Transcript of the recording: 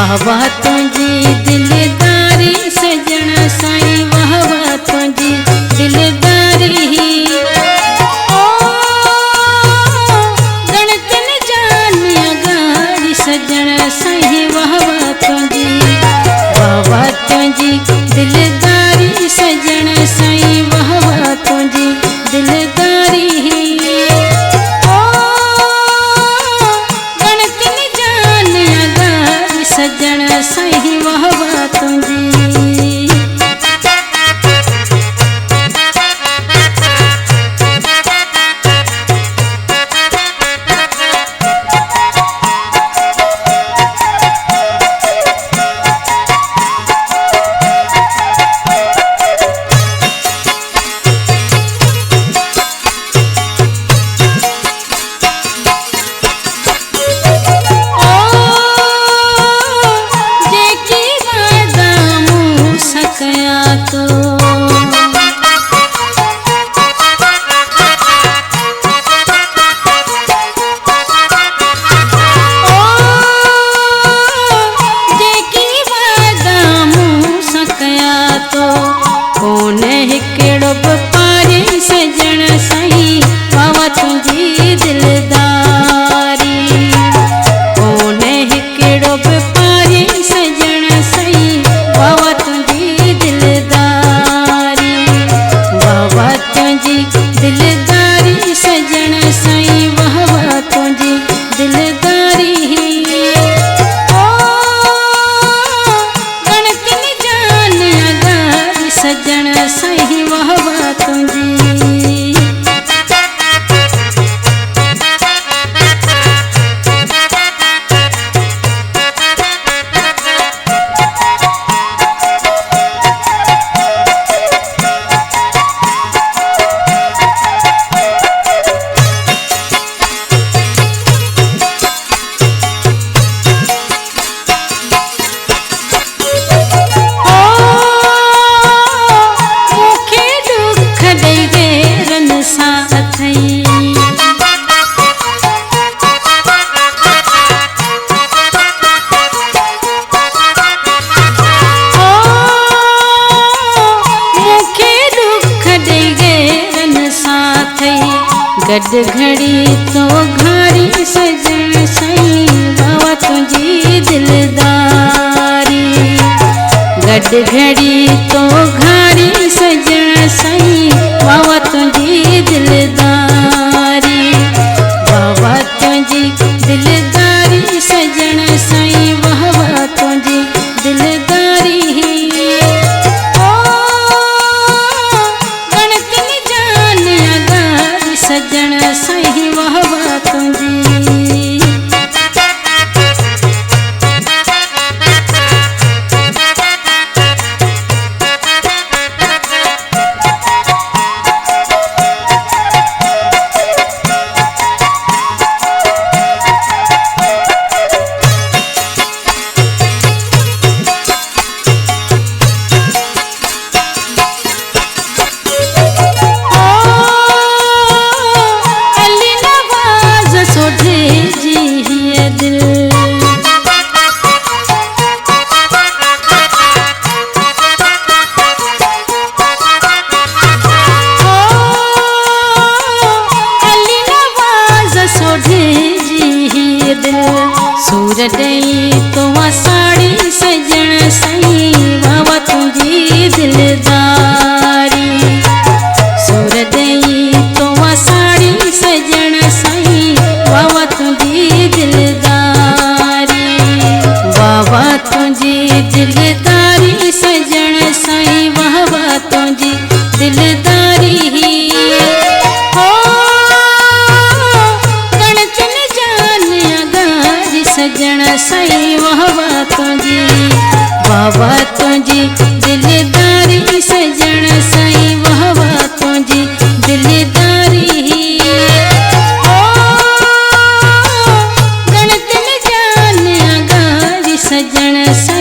वाह तुझी दिलदारी सजण साईं, वाह तुझी दिलदारी। ओ गणतन जानिया गारी सजण साईं, वाह तुझी दिलदारी सजण साईं, वाह तुझी दिलदारी। ओ गणतन जानिया गारी सजण साईं, वाह तुझी। गड घड़ी तो घड़ी सजण साईं, वाह तुझी दिलदारी। गड घड़ी तो घड़ी सजण साईं, वाह तुझी दिलदारी। वाह तुझी दिलदारी सजण साईं, वाह तुझी दिलदारी। सजण साईं, वाह तुझी। सूर दई तो साड़ी सजण साईं, वाह तुझी दिलदारी। सूर दई तो साड़ी सजण साईं, वाह तुझी दिलदारी। वाह तुझी दिलदारी सजण साईं, वाह तुझी दिलदारी। सजण साईं, वाह तुझी दिलदारी सजण साईं, वाह तुझी दिलदारी। ओ गणतन जानिया गारी सजण साईं।